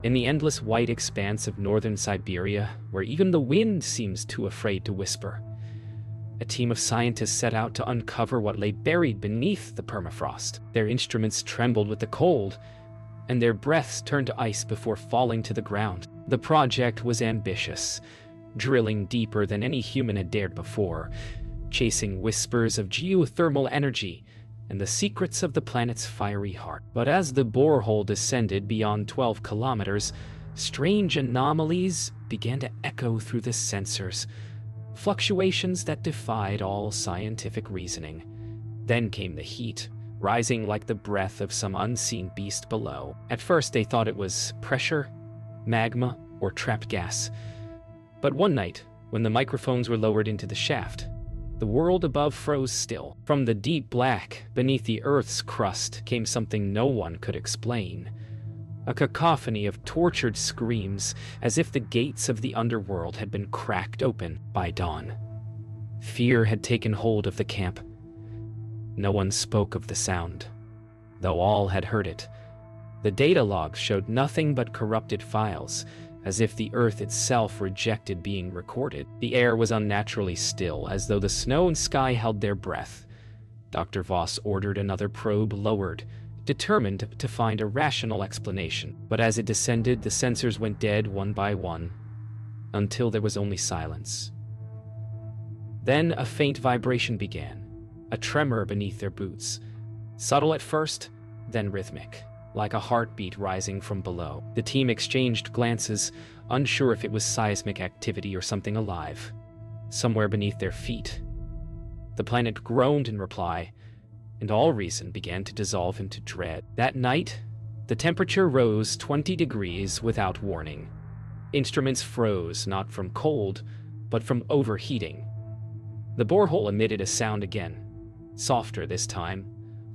In the endless white expanse of northern Siberia, where even the wind seems too afraid to whisper, a team of scientists set out to uncover what lay buried beneath the permafrost. Their instruments trembled with the cold, and their breaths turned to ice before falling to the ground. The project was ambitious, drilling deeper than any human had dared before, chasing whispers of geothermal energy and the secrets of the planet's fiery heart. But as the borehole descended beyond 12 kilometers, strange anomalies began to echo through the sensors, fluctuations that defied all scientific reasoning. Then came the heat, rising like the breath of some unseen beast below. At first they thought it was pressure, magma, or trapped gas. But one night, when the microphones were lowered into the shaft, the world above froze still. From the deep black beneath the Earth's crust came something no one could explain. A cacophony of tortured screams, as if the gates of the underworld had been cracked open by dawn. Fear had taken hold of the camp. No one spoke of the sound, though all had heard it. The data logs showed nothing but corrupted files, as if the Earth itself rejected being recorded. The air was unnaturally still, as though the snow and sky held their breath. Dr. Voss ordered another probe lowered, determined to find a rational explanation. But as it descended, the sensors went dead one by one, until there was only silence. Then a faint vibration began, a tremor beneath their boots, subtle at first, then rhythmic, like a heartbeat rising from below. The team exchanged glances, unsure if it was seismic activity or something alive. Somewhere beneath their feet, the planet groaned in reply, and all reason began to dissolve into dread. That night, the temperature rose 20 degrees without warning. Instruments froze, not from cold, but from overheating. The borehole emitted a sound again, softer this time,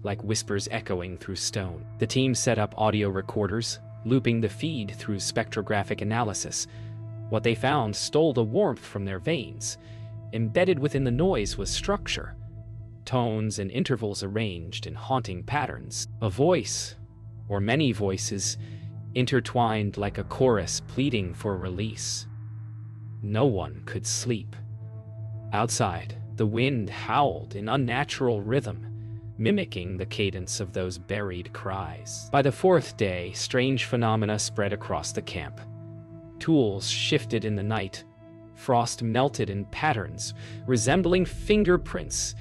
like whispers echoing through stone. The team set up audio recorders, looping the feed through spectrographic analysis. What they found stole the warmth from their veins. Embedded within the noise was structure, tones and intervals arranged in haunting patterns. A voice, or many voices, intertwined like a chorus pleading for release. No one could sleep. Outside, the wind howled in unnatural rhythm, mimicking the cadence of those buried cries. By the fourth day, strange phenomena spread across the camp. Tools shifted in the night. Frost melted in patterns, resembling fingerprints,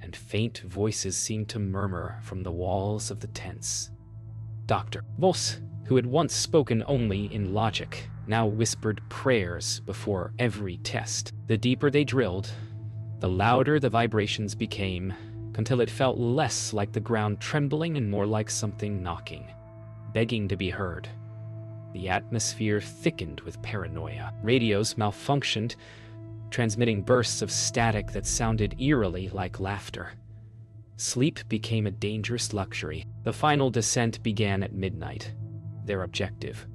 and faint voices seemed to murmur from the walls of the tents. Dr. Voss, who had once spoken only in logic, now whispered prayers before every test. The deeper they drilled, the louder the vibrations became, until it felt less like the ground trembling and more like something knocking, begging to be heard. The atmosphere thickened with paranoia. Radios malfunctioned, transmitting bursts of static that sounded eerily like laughter. Sleep became a dangerous luxury. The final descent began at midnight. Their objective: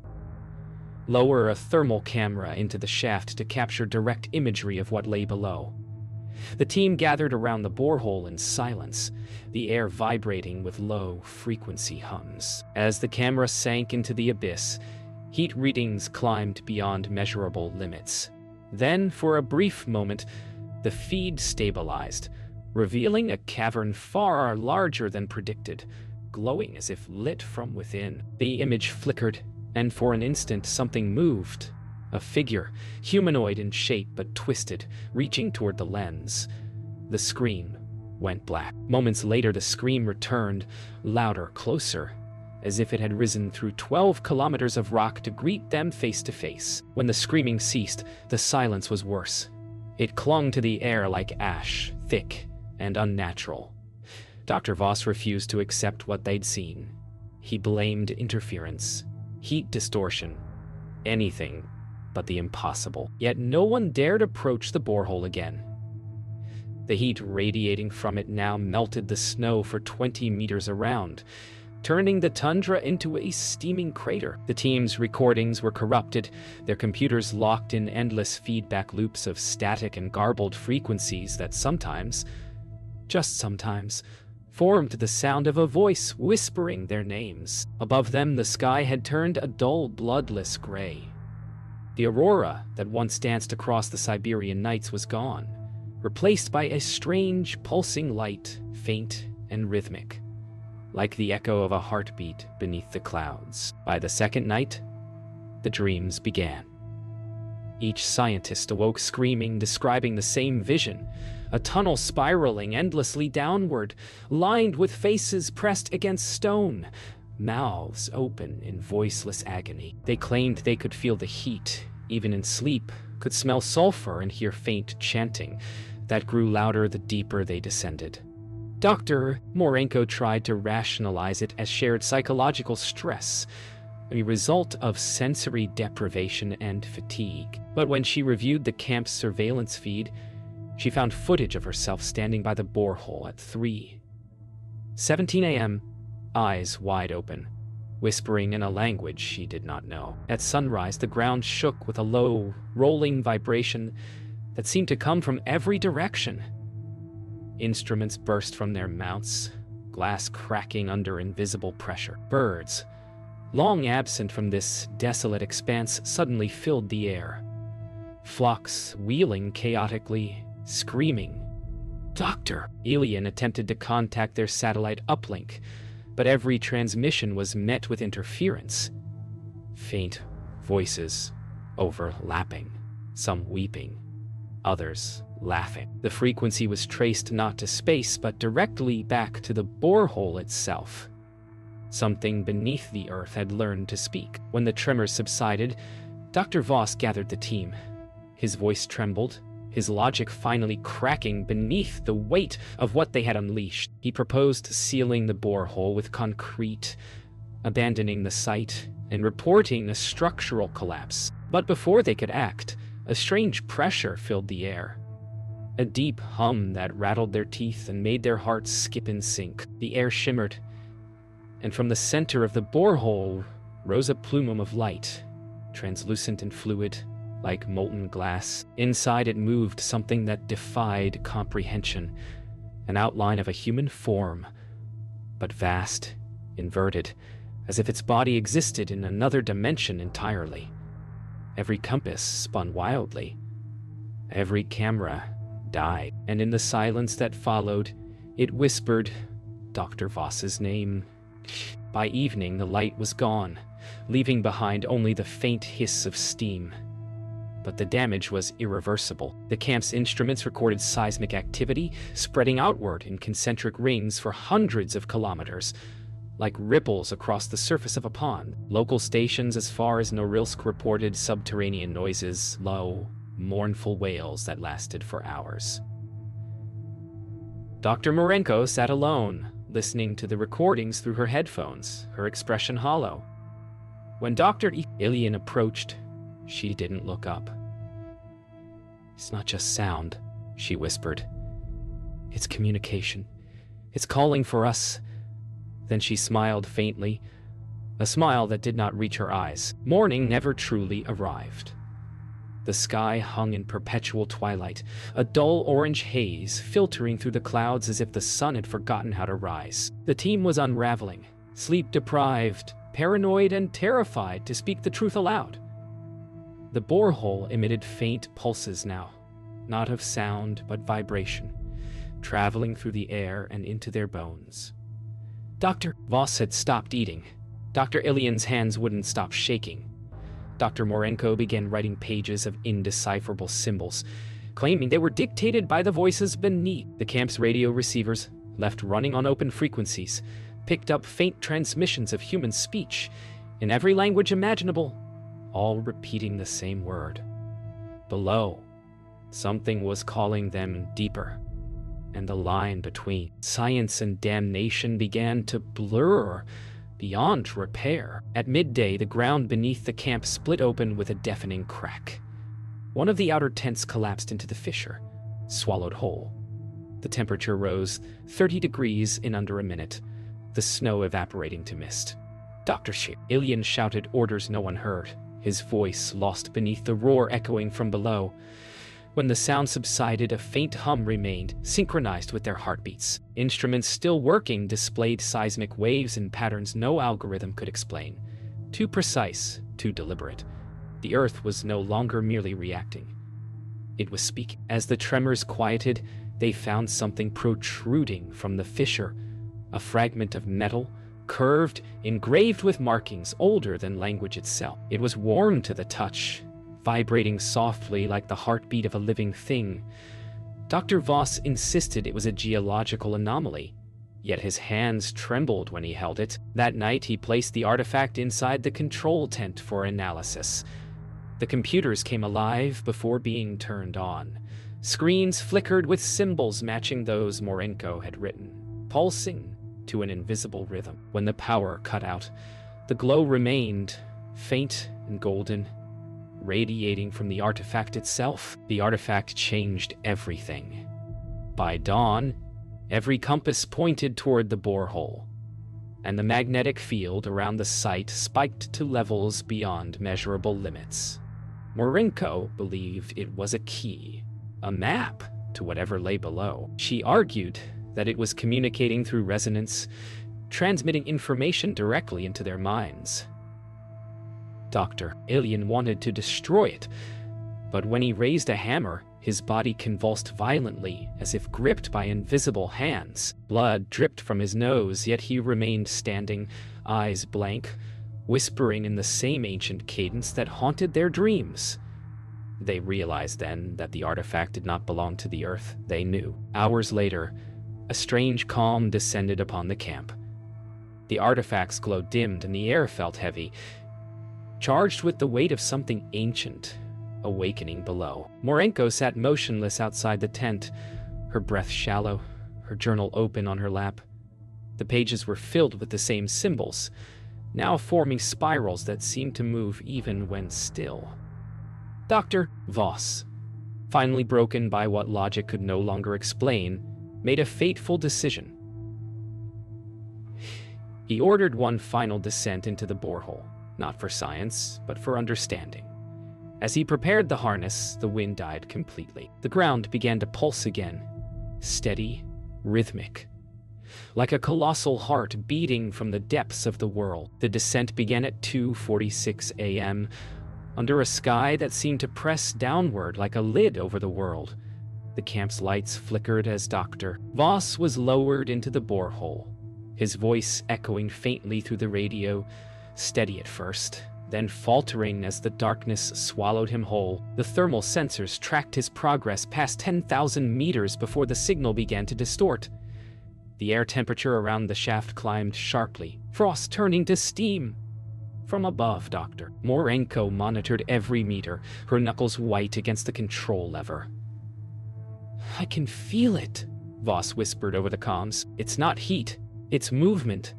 lower a thermal camera into the shaft to capture direct imagery of what lay below. The team gathered around the borehole in silence, the air vibrating with low-frequency hums. As the camera sank into the abyss, heat readings climbed beyond measurable limits. Then, for a brief moment, the feed stabilized, revealing a cavern far larger than predicted, glowing as if lit from within. The image flickered, and for an instant something moved. A figure, humanoid in shape but twisted, reaching toward the lens. The screen went black. Moments later, the scream returned, louder, closer, as if it had risen through 12 kilometers of rock to greet them face to face. When the screaming ceased, the silence was worse. It clung to the air like ash, thick and unnatural. Dr. Voss refused to accept what they'd seen. He blamed interference, heat distortion, anything but the impossible. Yet no one dared approach the borehole again. The heat radiating from it now melted the snow for 20 meters around, turning the tundra into a steaming crater. The team's recordings were corrupted, their computers locked in endless feedback loops of static and garbled frequencies that sometimes, just sometimes, formed to the sound of a voice whispering their names. Above them, the sky had turned a dull, bloodless gray. The aurora that once danced across the Siberian nights was gone, replaced by a strange, pulsing light, faint and rhythmic, like the echo of a heartbeat beneath the clouds. By the second night, the dreams began. Each scientist awoke screaming, describing the same vision, a tunnel spiraling endlessly downward, lined with faces pressed against stone, mouths open in voiceless agony. They claimed they could feel the heat, even in sleep, could smell sulfur and hear faint chanting that grew louder the deeper they descended. Dr. Morenko tried to rationalize it as shared psychological stress, a result of sensory deprivation and fatigue. But when she reviewed the camp's surveillance feed, she found footage of herself standing by the borehole at 3:17 a.m., eyes wide open, whispering in a language she did not know. At sunrise, the ground shook with a low, rolling vibration that seemed to come from every direction. Instruments burst from their mounts, glass cracking under invisible pressure. Birds, long absent from this desolate expanse, suddenly filled the air. Flocks wheeling chaotically, screaming. Doctor! Alien attempted to contact their satellite uplink, but every transmission was met with interference. Faint voices overlapping, some weeping, others laughing. The frequency was traced not to space, but directly back to the borehole itself. Something beneath the earth had learned to speak. When the tremors subsided, Dr. Voss gathered the team. His voice trembled, his logic finally cracking beneath the weight of what they had unleashed. He proposed sealing the borehole with concrete, abandoning the site, and reporting a structural collapse. But before they could act, a strange pressure filled the air. A deep hum that rattled their teeth and made their hearts skip in sync. The air shimmered, and from the center of the borehole rose a plume of light, translucent and fluid, like molten glass. Inside it moved something that defied comprehension, an outline of a human form, but vast, inverted, as if its body existed in another dimension entirely. Every compass spun wildly. Every camera died, and in the silence that followed, it whispered Dr. Voss's name. By evening, the light was gone, leaving behind only the faint hiss of steam. But the damage was irreversible. The camp's instruments recorded seismic activity, spreading outward in concentric rings for hundreds of kilometers, like ripples across the surface of a pond. Local stations as far as Norilsk reported subterranean noises, low, mournful wails that lasted for hours. Dr. Morenko sat alone, listening to the recordings through her headphones, her expression hollow. When Dr. Ilian approached, she didn't look up. "It's not just sound," she whispered. "It's communication. It's calling for us." Then she smiled faintly, a smile that did not reach her eyes. Morning never truly arrived. The sky hung in perpetual twilight, a dull orange haze filtering through the clouds as if the sun had forgotten how to rise. The team was unraveling, sleep-deprived, paranoid, and terrified to speak the truth aloud. The borehole emitted faint pulses now, not of sound but vibration, traveling through the air and into their bones. Dr. Voss had stopped eating. Dr. Ilian's hands wouldn't stop shaking. Dr. Morenko began writing pages of indecipherable symbols, claiming they were dictated by the voices beneath. The camp's radio receivers, left running on open frequencies, picked up faint transmissions of human speech in every language imaginable, all repeating the same word. Below, something was calling them deeper, and the line between science and damnation began to blur beyond repair. At midday, the ground beneath the camp split open with a deafening crack. One of the outer tents collapsed into the fissure, swallowed whole. The temperature rose 30 degrees in under a minute, the snow evaporating to mist. "Dr. Ilian shouted orders no one heard, his voice lost beneath the roar echoing from below. When the sound subsided, a faint hum remained, synchronized with their heartbeats. Instruments still working displayed seismic waves in patterns no algorithm could explain. Too precise, too deliberate. The Earth was no longer merely reacting. It was speaking. As the tremors quieted, they found something protruding from the fissure, a fragment of metal, curved, engraved with markings older than language itself. It was warm to the touch, vibrating softly like the heartbeat of a living thing. Dr. Voss insisted it was a geological anomaly, yet his hands trembled when he held it. That night, he placed the artifact inside the control tent for analysis. The computers came alive before being turned on. Screens flickered with symbols matching those Morenko had written, pulsing to an invisible rhythm. When the power cut out, the glow remained, faint and golden, radiating from the artifact itself. The artifact changed everything. By dawn, every compass pointed toward the borehole, and the magnetic field around the site spiked to levels beyond measurable limits. Morenko believed it was a key, a map to whatever lay below. She argued that it was communicating through resonance, transmitting information directly into their minds. Dr. Alien wanted to destroy it, but when he raised a hammer, his body convulsed violently, as if gripped by invisible hands. Blood dripped from his nose, yet he remained standing, eyes blank, whispering in the same ancient cadence that haunted their dreams. They realized then that the artifact did not belong to the Earth. They knew. Hours later, a strange calm descended upon the camp. The artifact's glow dimmed and the air felt heavy, charged with the weight of something ancient, awakening below. Morenko sat motionless outside the tent, her breath shallow, her journal open on her lap. The pages were filled with the same symbols, now forming spirals that seemed to move even when still. Dr. Voss, finally broken by what logic could no longer explain, made a fateful decision. He ordered one final descent into the borehole, not for science, but for understanding. As he prepared the harness, the wind died completely. The ground began to pulse again, steady, rhythmic, like a colossal heart beating from the depths of the world. The descent began at 2:46 a.m., under a sky that seemed to press downward like a lid over the world. The camp's lights flickered as Dr. Voss was lowered into the borehole, his voice echoing faintly through the radio, steady at first, then faltering as the darkness swallowed him whole. The thermal sensors tracked his progress past 10,000 meters before the signal began to distort. The air temperature around the shaft climbed sharply, frost turning to steam. From above, Dr. Morenko monitored every meter, her knuckles white against the control lever. "I can feel it," Voss whispered over the comms. "It's not heat, it's movement."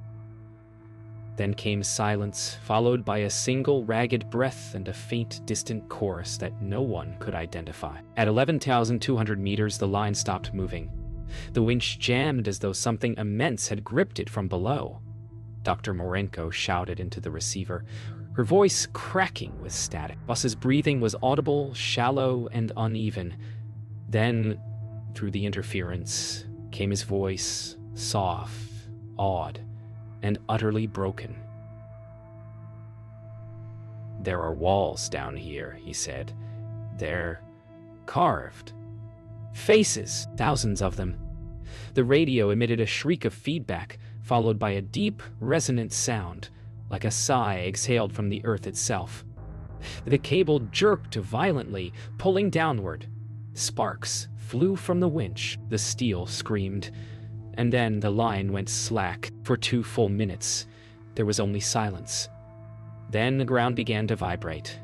Then came silence, followed by a single ragged breath and a faint, distant chorus that no one could identify. At 11,200 meters, the line stopped moving. The winch jammed as though something immense had gripped it from below. Dr. Morenko shouted into the receiver, her voice cracking with static. Voss's breathing was audible, shallow, and uneven. Then, through the interference, came his voice, soft, awed, and utterly broken. "There are walls down here," he said. "They're carved. Faces, thousands of them." The radio emitted a shriek of feedback, followed by a deep, resonant sound, like a sigh exhaled from the earth itself. The cable jerked violently, pulling downward. Sparks flew from the winch. The steel screamed, and then the line went slack. For 2 full minutes, there was only silence. Then the ground began to vibrate,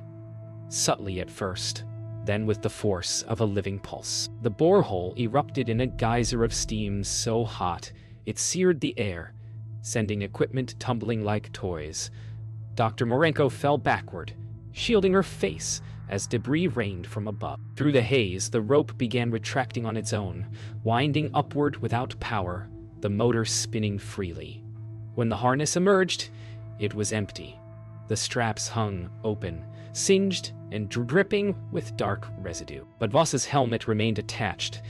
subtly at first, then with the force of a living pulse. The borehole erupted in a geyser of steam so hot it seared the air, sending equipment tumbling like toys. Dr. Morenko fell backward, shielding her face as debris rained from above. Through the haze, the rope began retracting on its own, winding upward without power, the motor spinning freely. When the harness emerged, it was empty. The straps hung open, singed and dripping with dark residue. But Voss's helmet remained attached,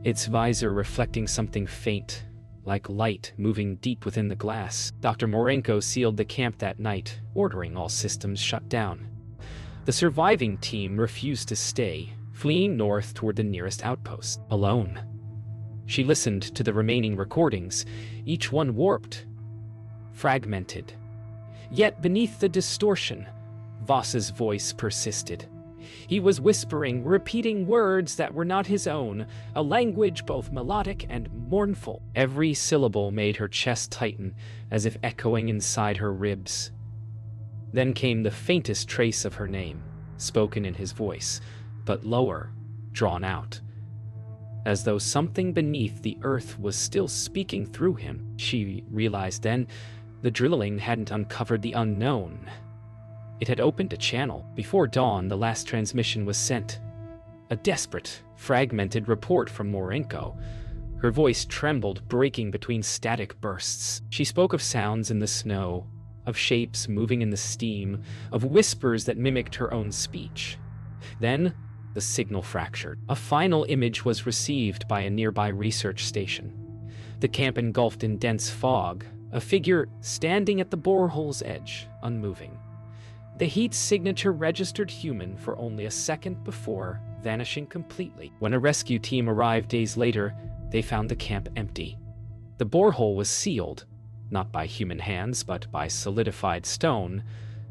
its visor reflecting something faint, like light moving deep within the glass. Dr. Morenko sealed the camp that night, ordering all systems shut down. The surviving team refused to stay, fleeing north toward the nearest outpost, alone. She listened to the remaining recordings, each one warped, fragmented. Yet beneath the distortion, Voss's voice persisted. He was whispering, repeating words that were not his own, a language both melodic and mournful. Every syllable made her chest tighten, as if echoing inside her ribs. Then came the faintest trace of her name, spoken in his voice, but lower, drawn out. As though something beneath the earth was still speaking through him. She realized then, the drilling hadn't uncovered the unknown. It had opened a channel. Before dawn, the last transmission was sent. A desperate, fragmented report from Morenko. Her voice trembled, breaking between static bursts. She spoke of sounds in the snow, of shapes moving in the steam, of whispers that mimicked her own speech. Then, the signal fractured. A final image was received by a nearby research station. The camp engulfed in dense fog, a figure standing at the borehole's edge, unmoving. The heat signature registered human for only a second before vanishing completely. When a rescue team arrived days later, they found the camp empty. The borehole was sealed, not by human hands, but by solidified stone,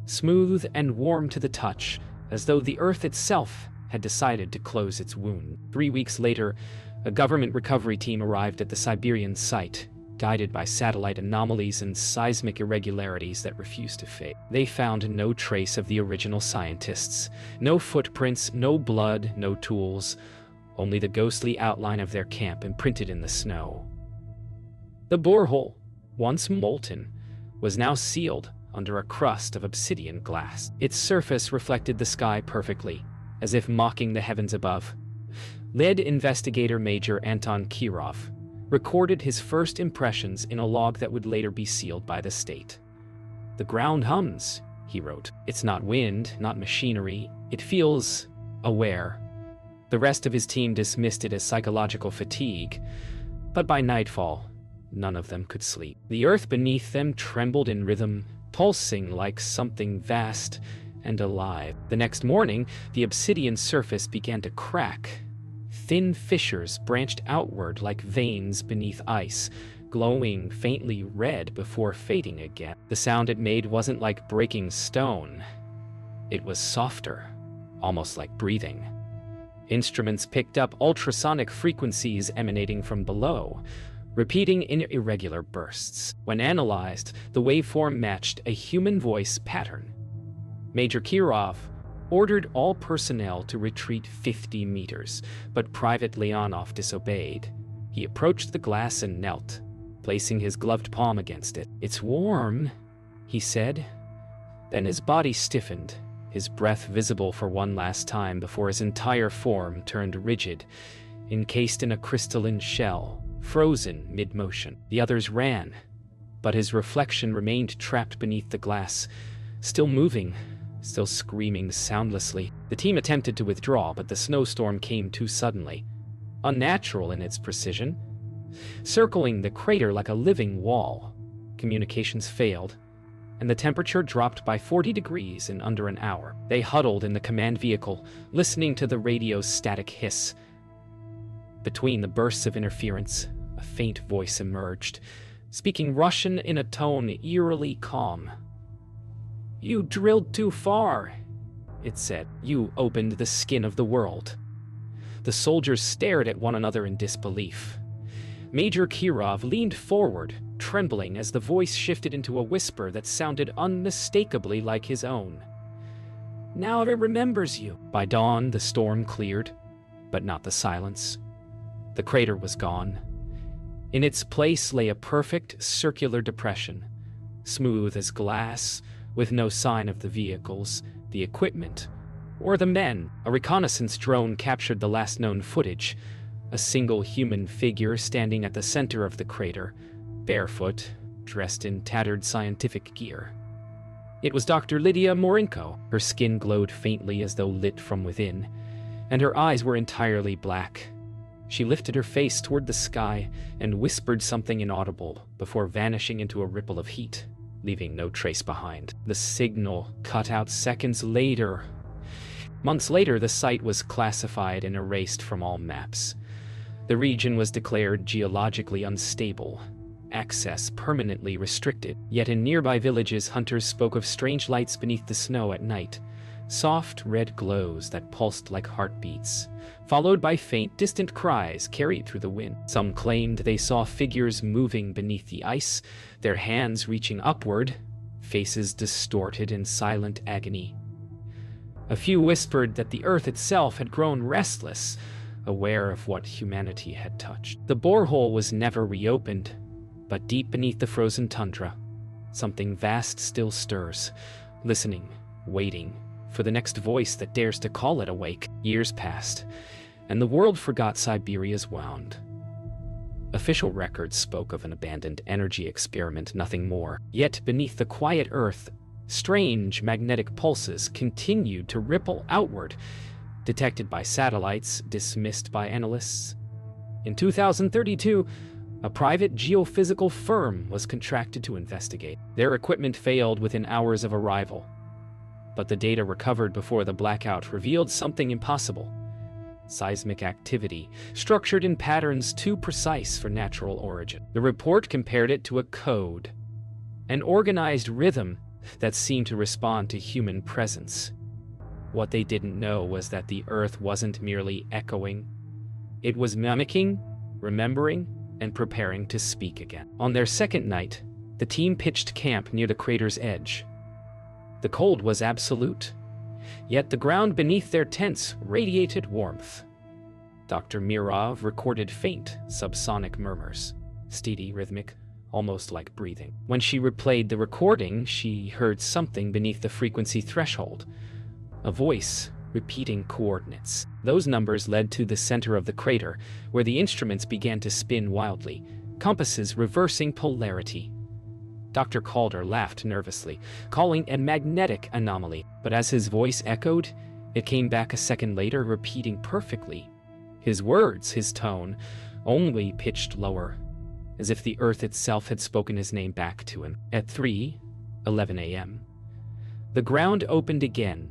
smooth and warm to the touch, as though the earth itself had decided to close its wound. 3 weeks later, a government recovery team arrived at the Siberian site, guided by satellite anomalies and seismic irregularities that refused to fade. They found no trace of the original scientists. No footprints, no blood, no tools, only the ghostly outline of their camp imprinted in the snow. The borehole, once molten, was now sealed under a crust of obsidian glass. Its surface reflected the sky perfectly, as if mocking the heavens above. Lead investigator Major Anton Kirov recorded his first impressions in a log that would later be sealed by the state. "The ground hums," he wrote. "It's not wind, not machinery. It feels aware." The rest of his team dismissed it as psychological fatigue, but by nightfall, none of them could sleep. The earth beneath them trembled in rhythm, pulsing like something vast and alive. The next morning, the obsidian surface began to crack. Thin fissures branched outward like veins beneath ice, glowing faintly red before fading again. The sound it made wasn't like breaking stone. It was softer, almost like breathing. Instruments picked up ultrasonic frequencies emanating from below, repeating in irregular bursts. When analyzed, the waveform matched a human voice pattern. Major Kirov ordered all personnel to retreat 50 meters, but Private Leonov disobeyed. He approached the glass and knelt, placing his gloved palm against it. "It's warm," he said. Then his body stiffened, his breath visible for one last time before his entire form turned rigid, encased in a crystalline shell, frozen mid-motion. The others ran, but his reflection remained trapped beneath the glass, still moving, still screaming soundlessly. The team attempted to withdraw, but the snowstorm came too suddenly, unnatural in its precision. Circling the crater like a living wall, communications failed, and the temperature dropped by 40 degrees in under an hour. They huddled in the command vehicle, listening to the radio's static hiss. Between the bursts of interference, a faint voice emerged, speaking Russian in a tone eerily calm. "You drilled too far," it said. "You opened the skin of the world." The soldiers stared at one another in disbelief. Major Kirov leaned forward, trembling as the voice shifted into a whisper that sounded unmistakably like his own. "Now it remembers you." By dawn, the storm cleared, but not the silence. The crater was gone. In its place lay a perfect circular depression, smooth as glass, with no sign of the vehicles, the equipment, or the men. A reconnaissance drone captured the last known footage, a single human figure standing at the center of the crater, barefoot, dressed in tattered scientific gear. It was Dr. Lydia Morinko. Her skin glowed faintly as though lit from within, and her eyes were entirely black. She lifted her face toward the sky and whispered something inaudible before vanishing into a ripple of heat, leaving no trace behind. The signal cut out seconds later. Months later, the site was classified and erased from all maps. The region was declared geologically unstable, access permanently restricted. Yet in nearby villages, hunters spoke of strange lights beneath the snow at night, soft red glows that pulsed like heartbeats, followed by faint, distant cries carried through the wind. Some claimed they saw figures moving beneath the ice, their hands reaching upward, faces distorted in silent agony. A few whispered that the earth itself had grown restless, aware of what humanity had touched. The borehole was never reopened, but deep beneath the frozen tundra, something vast still stirs, listening, waiting for the next voice that dares to call it awake. Years passed, and the world forgot Siberia's wound. Official records spoke of an abandoned energy experiment, nothing more. Yet beneath the quiet earth, strange magnetic pulses continued to ripple outward, detected by satellites, dismissed by analysts. In 2032, a private geophysical firm was contracted to investigate. Their equipment failed within hours of arrival, but the data recovered before the blackout revealed something impossible: seismic activity, structured in patterns too precise for natural origin. The report compared it to a code, an organized rhythm that seemed to respond to human presence. What they didn't know was that the Earth wasn't merely echoing. It was mimicking, remembering, and preparing to speak again. On their second night, the team pitched camp near the crater's edge. The cold was absolute, yet the ground beneath their tents radiated warmth. Dr. Mirov recorded faint, subsonic murmurs, steady, rhythmic, almost like breathing. When she replayed the recording, she heard something beneath the frequency threshold, a voice repeating coordinates. Those numbers led to the center of the crater, where the instruments began to spin wildly, compasses reversing polarity. Dr. Calder laughed nervously, calling it a magnetic anomaly, but as his voice echoed, it came back a second later, repeating perfectly. His words, his tone, only pitched lower, as if the earth itself had spoken his name back to him. At 3:11 a.m., the ground opened again,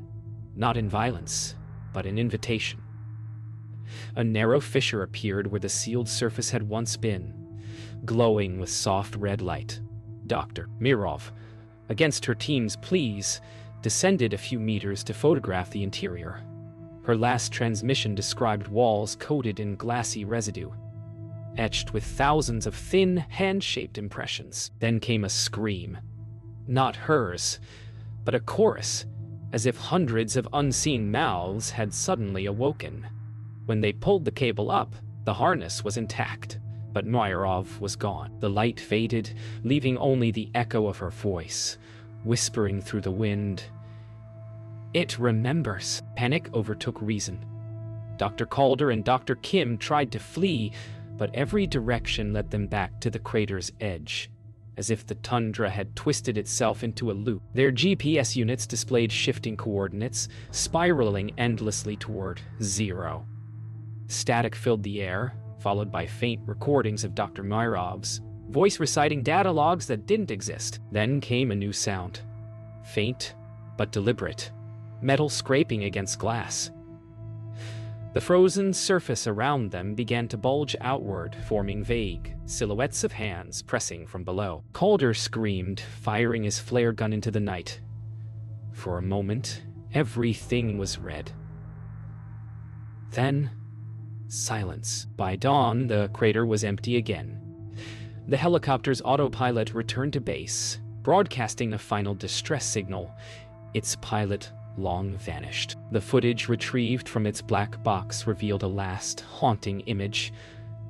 not in violence, but in invitation. A narrow fissure appeared where the sealed surface had once been, glowing with soft red light. Dr. Mirov, against her team's pleas, descended a few meters to photograph the interior. Her last transmission described walls coated in glassy residue, etched with thousands of thin, hand-shaped impressions. Then came a scream. Not hers, but a chorus, as if hundreds of unseen mouths had suddenly awoken. When they pulled the cable up, the harness was intact, but Myrov was gone. The light faded, leaving only the echo of her voice, whispering through the wind. It remembers. Panic overtook reason. Dr. Calder and Dr. Kim tried to flee, but every direction led them back to the crater's edge, as if the tundra had twisted itself into a loop. Their GPS units displayed shifting coordinates, spiraling endlessly toward 0. Static filled the air, followed by faint recordings of Dr. Myrov's voice reciting data logs that didn't exist. Then came a new sound. Faint, but deliberate. Metal scraping against glass. The frozen surface around them began to bulge outward, forming vague silhouettes of hands pressing from below. Calder screamed, firing his flare gun into the night. For a moment, everything was red. Then, silence. By dawn, the crater was empty again. The helicopter's autopilot returned to base, broadcasting a final distress signal. Its pilot long vanished. The footage retrieved from its black box revealed a last, haunting image.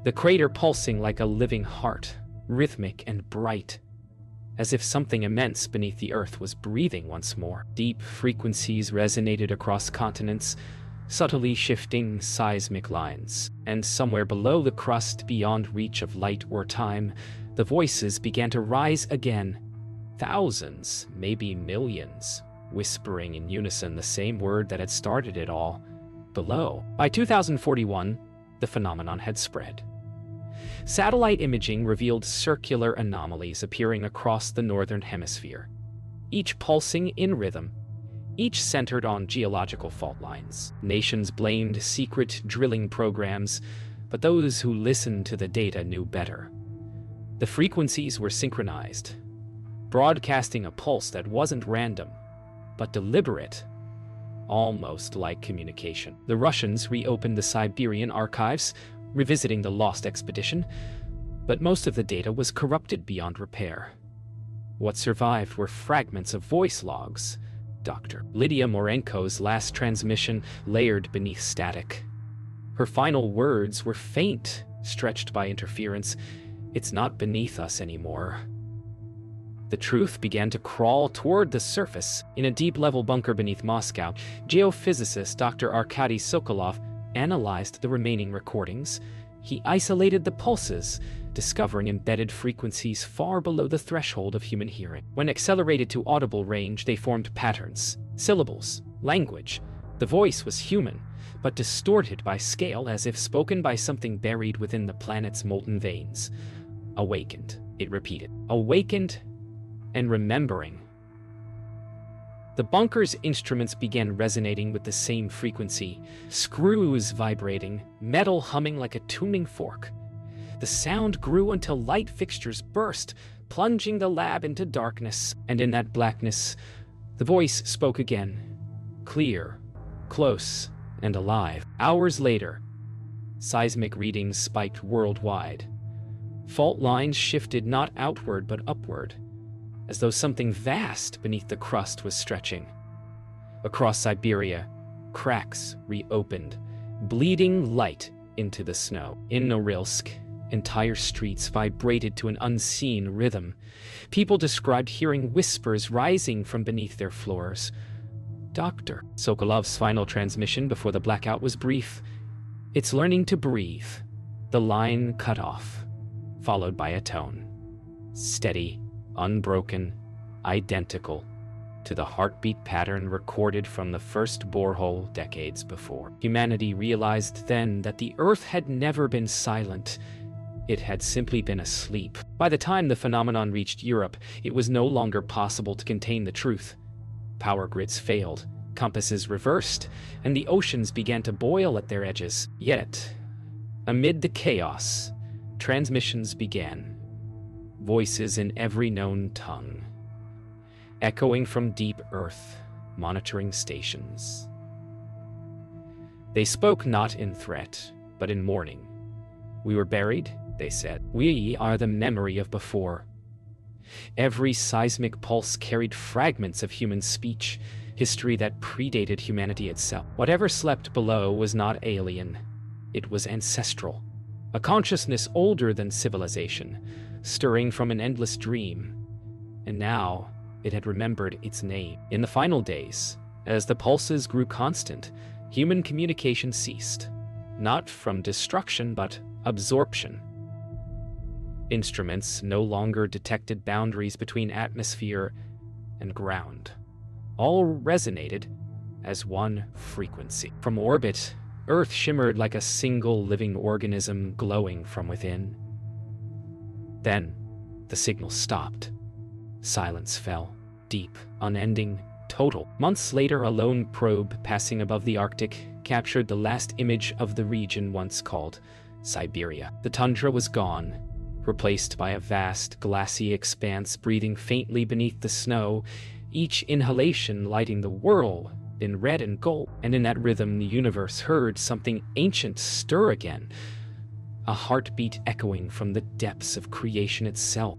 The crater pulsing like a living heart, rhythmic and bright, as if something immense beneath the earth was breathing once more. Deep frequencies resonated across continents, subtly shifting seismic lines. And somewhere below the crust, beyond reach of light or time, the voices began to rise again. Thousands, maybe millions, whispering in unison the same word that had started it all, below. By 2041, the phenomenon had spread. Satellite imaging revealed circular anomalies appearing across the northern hemisphere, each pulsing in rhythm, each centered on geological fault lines. Nations blamed secret drilling programs, but those who listened to the data knew better. The frequencies were synchronized, broadcasting a pulse that wasn't random, but deliberate, almost like communication. The Russians reopened the Siberian archives, revisiting the lost expedition, but most of the data was corrupted beyond repair. What survived were fragments of voice logs, Dr. Lydia Morenko's last transmission layered beneath static. Her final words were faint, stretched by interference. "It's not beneath us anymore." The truth began to crawl toward the surface. In a deep-level bunker beneath Moscow, geophysicist Dr. Arkady Sokolov analyzed the remaining recordings. He isolated the pulses, discovering embedded frequencies far below the threshold of human hearing. When accelerated to audible range, they formed patterns, syllables, language. The voice was human, but distorted by scale as if spoken by something buried within the planet's molten veins. "Awakened," it repeated. "Awakened and remembering." The bunker's instruments began resonating with the same frequency, screws vibrating, metal humming like a tuning fork. The sound grew until light fixtures burst, plunging the lab into darkness. And in that blackness, the voice spoke again, clear, close, and alive. Hours later, seismic readings spiked worldwide. Fault lines shifted not outward but upward, as though something vast beneath the crust was stretching. Across Siberia, cracks reopened, bleeding light into the snow. In Norilsk, entire streets vibrated to an unseen rhythm. People described hearing whispers rising from beneath their floors. Dr. Sokolov's final transmission before the blackout was brief. "It's learning to breathe." The line cut off, followed by a tone. Steady, unbroken, identical to the heartbeat pattern recorded from the first borehole decades before. Humanity realized then that the Earth had never been silent. It had simply been asleep. By the time the phenomenon reached Europe, it was no longer possible to contain the truth. Power grids failed, compasses reversed, and the oceans began to boil at their edges. Yet, amid the chaos, transmissions began. Voices in every known tongue, echoing from deep Earth, monitoring stations. They spoke not in threat, but in mourning. "We were buried," they said. "We are the memory of before." Every seismic pulse carried fragments of human speech, history that predated humanity itself. Whatever slept below was not alien. It was ancestral, a consciousness older than civilization, stirring from an endless dream. And now it had remembered its name. In the final days, as the pulses grew constant, human communication ceased, not from destruction but absorption. Instruments no longer detected boundaries between atmosphere and ground. All resonated as one frequency. From orbit, Earth shimmered like a single living organism glowing from within. Then, the signal stopped. Silence fell, deep, unending, total. Months later, a lone probe passing above the Arctic captured the last image of the region once called Siberia. The tundra was gone, replaced by a vast, glassy expanse breathing faintly beneath the snow, each inhalation lighting the world in red and gold. And in that rhythm, the universe heard something ancient stir again, a heartbeat echoing from the depths of creation itself.